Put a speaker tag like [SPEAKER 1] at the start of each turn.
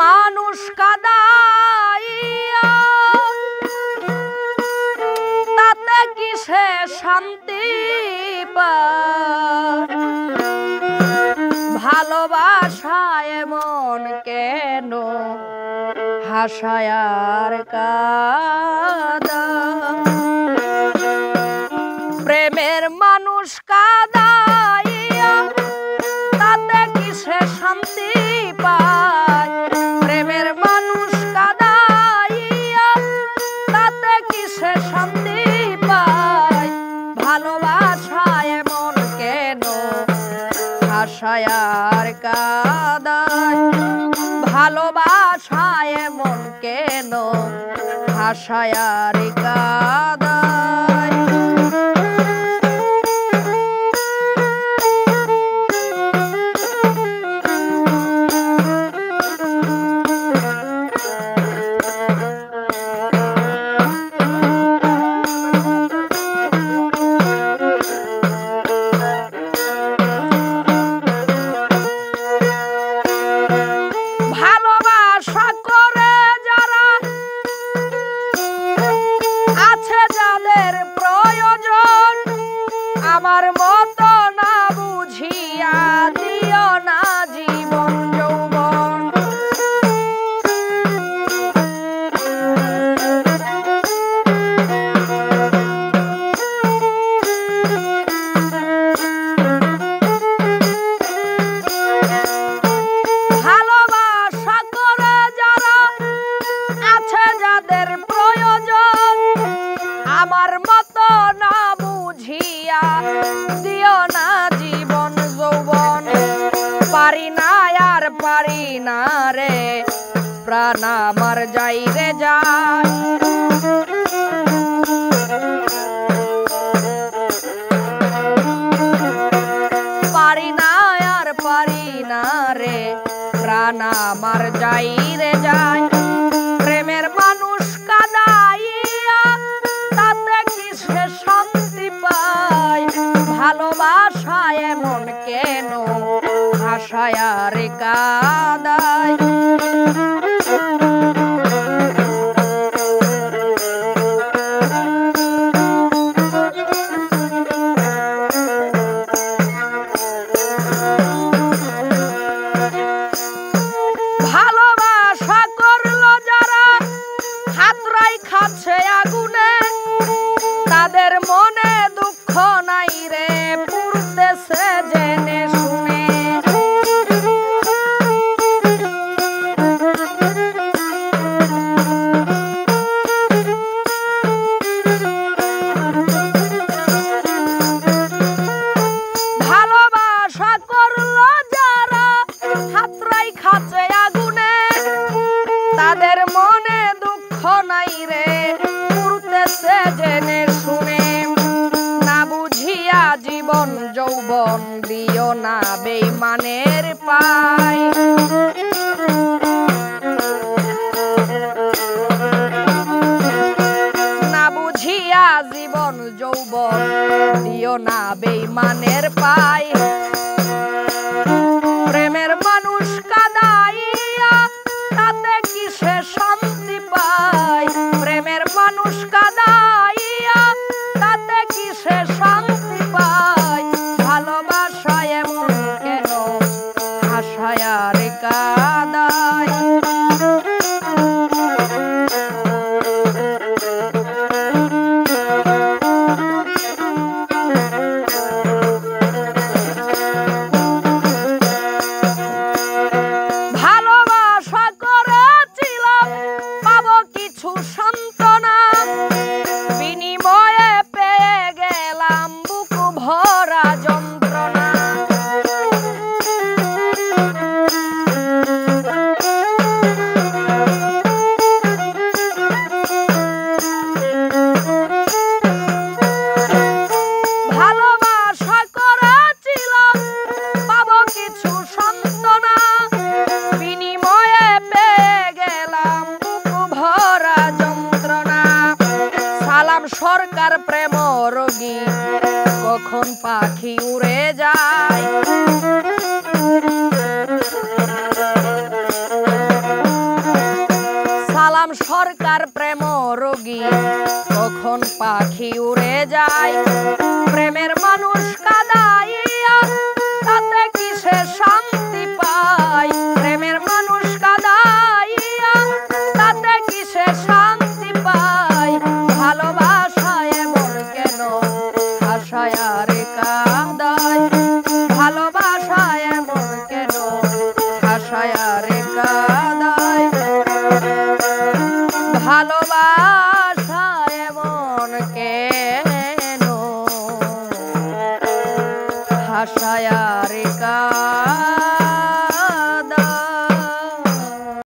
[SPEAKER 1] মানুষ কাদাইয়া তাতে কি সে শান্তি পায় ভালোবাসায় এমন কেন হাসায় আর কাঁদায় প্রেমের মানুষ কাদাইয়া তাতে কি সে শান্তি পায় প্রেমের মানুষ কাদাইয়া তাতে কি সে শান্তি পায় ভালোবাসায় এমন কেন হাসায় আর কাঁদায় ভালোবাসায় এমন কেন হাসায় আর কাঁদায় আমার মতো না বুঝিয়া দিও না জীবন যৌবন ভালোবাসা করে যারা আছে যাদের প্রয়োজন আমার মতো না বুঝিয়া দিও না জীবন যৌবন পারি না আর পারি না রে প্রাণ আমার যাই রে যায় পারি না আর পারি না রে প্রাণ আমার যাই রে যায় প্রেমের মানুষ কাদাইয়া তাতে কি সে শান্তি পায় ভালোবাসায় এমন কেন হাসায় আর কাঁদায় ভালোবাসা করলো যারা হাতরাই খাচ্ছে আগুনে তাদের মনে দুঃখ নাই রে পুড়তেছে জেনে শুনে ভালোবাসা করলো যারা হাতরাই খাচ্ছে আগুনে তাদের মনে দুঃখ নাই রে পুড়তেছে জেনে শুনে না বুঝিয়া জীবন যৌবন দিও না বেঈমানের পায় না বুঝিয়া জীবন যৌবন দিও না বেঈমানের পায় প্রেমের মানুষ কাদাইয়া তাতে কি সে শান্তি পায় প্রেমের মানুষ কাদাইয়া তাতে কি সে শান্তি পায় ভালোবাসায় এমন কেন হাসায় আর কাঁদায় ভালোবাসা করেছিলাম পাবো কিছু সান্ত্বনা বিনিময়ে পেয়ে গেলাম বুক ভরা যন্ত্রণা ভালোবাসা করেছিলাম পাবো কিছু সান্ত্বনা বিনিময়ে পেয়ে গেলাম বুক ভরা যন্ত্রণা সালাম সরকার প্রেম রোগী কখন পাখি উড়ে যায় হইলাম সরকার প্রেম রোগী, কখন পাখি উড়ে যায়। প্রেমের মানুষ কাঁদাইয়া তাতে কিসে শান্তি পায়। প্রেমের মানুষ কাঁদাইয়া তাতে কিসে শান্তি পায়। ভালোবাসায় এমন কেন হাসায় আর কাঁদায়। ভালোবাসায় এমন কেন হাসায় আর কাঁদায়। ভালোবাসা এমন কেন হাসায়